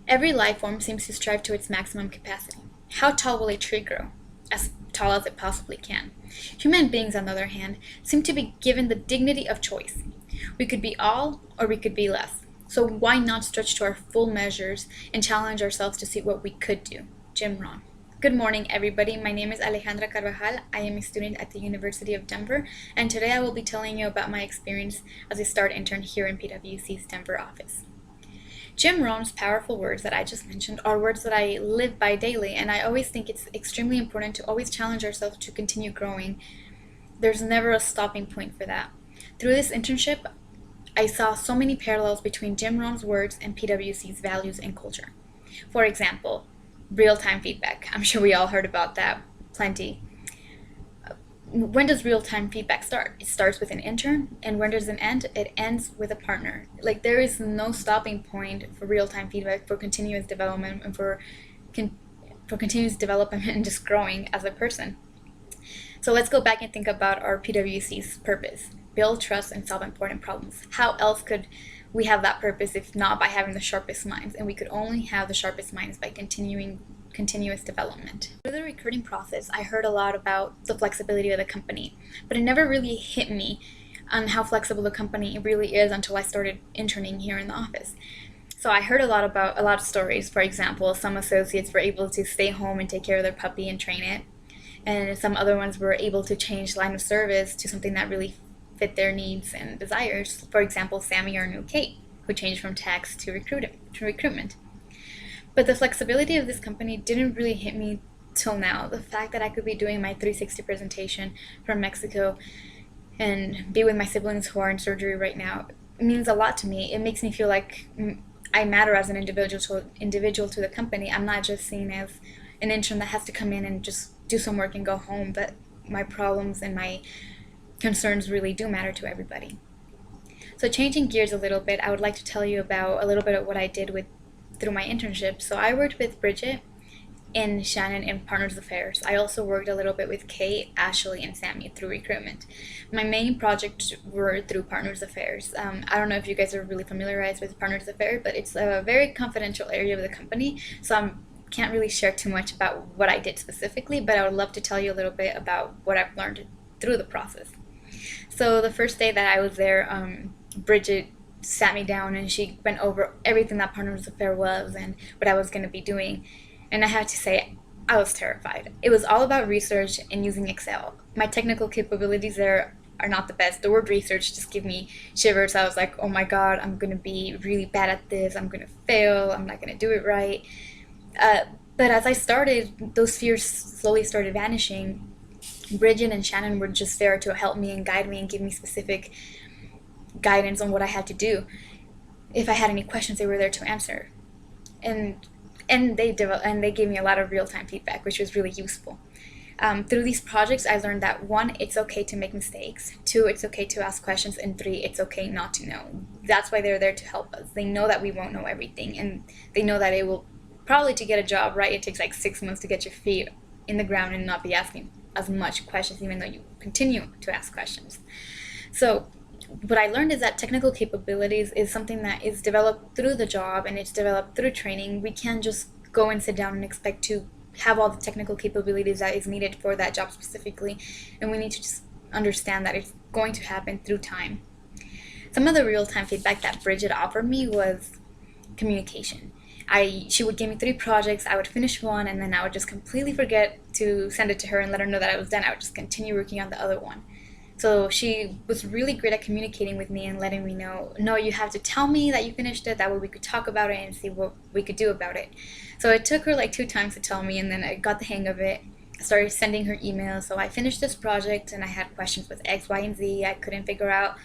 Every life form seems to strive to its maximum capacity. How tall will a tree grow? As tall as it possibly can. Human beings, on the other hand, seem to be given the dignity of choice. We could be all, or we could be less. So why not stretch to our full measures and challenge ourselves to see what we could do? Jim Rohn. Good morning, everybody. My name is Alexandra Carbajal. I am a student at the University of Denver, and today I will be telling you about my experience as a START intern here in PwC's Denver office. Jim Rohn's powerful words that I just mentioned are words that I live by daily, and I always think it's extremely important to always challenge ourselves to continue growing. There's never a stopping point for that. Through this internship, I saw so many parallels between Jim Rohn's words and PwC's values and culture. For example, real-time feedback. I'm sure we all heard about that plenty. When does real-time feedback start? It starts with an intern, and when does it end? It ends with a partner. Like, there is no stopping point for real-time feedback, for continuous development, and for continuous development and just growing as a person. So let's go back and think about our PwC's purpose. Build trust and solve important problems. How else could we have that purpose if not by having the sharpest minds? And we could only have the sharpest minds by continuous development. Through the recruiting process, I heard a lot about the flexibility of the company, but it never really hit me on how flexible the company really is until I started interning here in the office. So I heard a lot of stories. For example, some associates were able to stay home and take care of their puppy and train it, and some other ones were able to change line of service to something that really fit their needs and desires. For example, Sammy, our new Kate, who changed from tax to recruitment. But the flexibility of this company didn't really hit me till now. The fact that I could be doing my 360 presentation from Mexico and be with my siblings who are in surgery right now means a lot to me. It makes me feel like I matter as an individual to the company. I'm not just seen as an intern that has to come in and just do some work and go home, but my problems and my concerns really do matter to everybody. So changing gears a little bit, I would like to tell you about a little bit of what I did through my internship. So I worked with Bridget and Shannon in Partners Affairs. I also worked a little bit with Kate, Ashley, and Sammy through recruitment. My main projects were through Partners Affairs. I don't know if you guys are really familiarized with Partners Affairs, but it's a very confidential area of the company, so I can't really share too much about what I did specifically, but I would love to tell you a little bit about what I've learned through the process. So the first day that I was there, Bridget sat me down and she went over everything that Partners Affair was and what I was going to be doing. And I have to say, I was terrified. It was all about research and using Excel. My technical capabilities there are not the best. The word research just gave me shivers. I was like, oh my God, I'm going to be really bad at this. I'm going to fail. I'm not going to do it right. But as I started, those fears slowly started vanishing. Bridget and Shannon were just there to help me and guide me and give me specific guidance on what I had to do. If I had any questions, they were there to answer, and they gave me a lot of real-time feedback, which was really useful. Through these projects, I learned that 1, it's okay to make mistakes. 2, it's okay to ask questions, and 3, it's okay not to know. That's why they're there to help us. They know that we won't know everything, and they know that it will probably, to get a job right, it takes like 6 months to get your feet in the ground and not be asking as much questions, even though you continue to ask questions. So what I learned is that technical capabilities is something that is developed through the job, and it's developed through training. We can't just go and sit down and expect to have all the technical capabilities that is needed for that job specifically, and we need to just understand that it's going to happen through time. Some of the real-time feedback that Bridget offered me was communication. She would give me 3 projects, I would finish one, and then I would just completely forget to send it to her and let her know that I was done. I would just continue working on the other one. So she was really great at communicating with me and letting me know, no, you have to tell me that you finished it, that way we could talk about it and see what we could do about it. So it took her like 2 times to tell me, and then I got the hang of it. I started sending her emails. So I finished this project and I had questions with X, Y, and Z. I couldn't figure out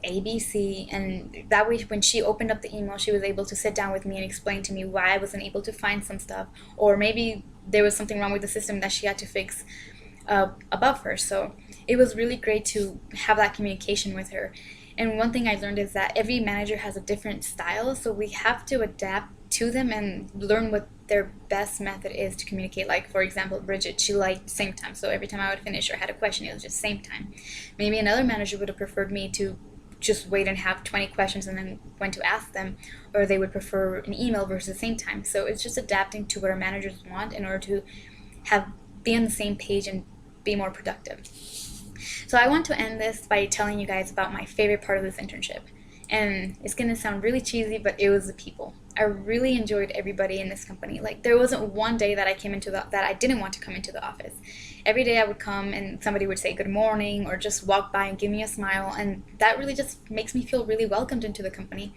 A, B, C, and that way when she opened up the email, she was able to sit down with me and explain to me why I wasn't able to find some stuff, or maybe there was something wrong with the system that she had to fix above her. So it was really great to have that communication with her. And one thing I learned is that every manager has a different style, so we have to adapt to them and learn what their best method is to communicate. Like, for example, Bridget, she liked same time, so every time I would finish or had a question, it was just same time. Maybe another manager would have preferred me to just wait and have 20 questions and then when to ask them, or they would prefer an email versus the same time. So it's just adapting to what our managers want in order to be on the same page and be more productive. So I want to end this by telling you guys about my favorite part of this internship. And it's going to sound really cheesy, but it was the people. I really enjoyed everybody in this company. Like, there wasn't one day that I came into that I didn't want to come into the office. Every day I would come and somebody would say good morning or just walk by and give me a smile, and that really just makes me feel really welcomed into the company.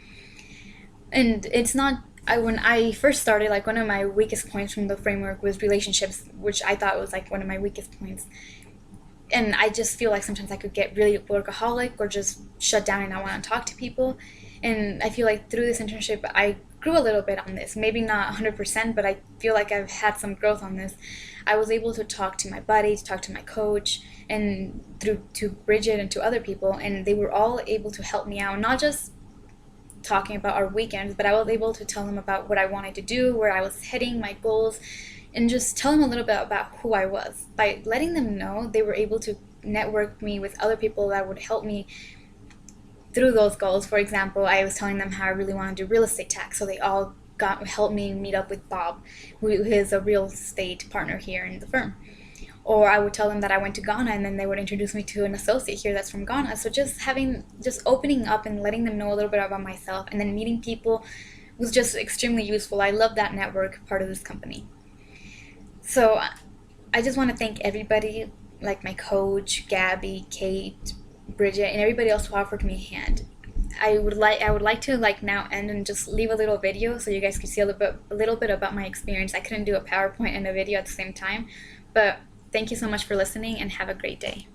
And it's not, when I first started, like, one of my weakest points from the framework was relationships, which I thought was like one of my weakest points. And I just feel like sometimes I could get really workaholic or just shut down and not want to talk to people. And I feel like through this internship, I grew a little bit on this. Maybe not 100%, but I feel like I've had some growth on this. I was able to talk to my buddy, to talk to my coach, and to Bridget and to other people. And they were all able to help me out, not just talking about our weekends, but I was able to tell them about what I wanted to do, where I was heading, my goals, and just tell them a little bit about who I was. By letting them know, they were able to network me with other people that would help me through those goals. For example, I was telling them how I really want to do real estate tax, so they all helped me meet up with Bob, who is a real estate partner here in the firm. Or I would tell them that I went to Ghana, and then they would introduce me to an associate here that's from Ghana. So just opening up and letting them know a little bit about myself, and then meeting people was just extremely useful. I love that network part of this company. So I just want to thank everybody, like my coach, Gabby, Kate, Bridget, and everybody else who offered me a hand. I would like to now end and just leave a little video so you guys can see a little bit about my experience. I couldn't do a PowerPoint and a video at the same time, but thank you so much for listening and have a great day.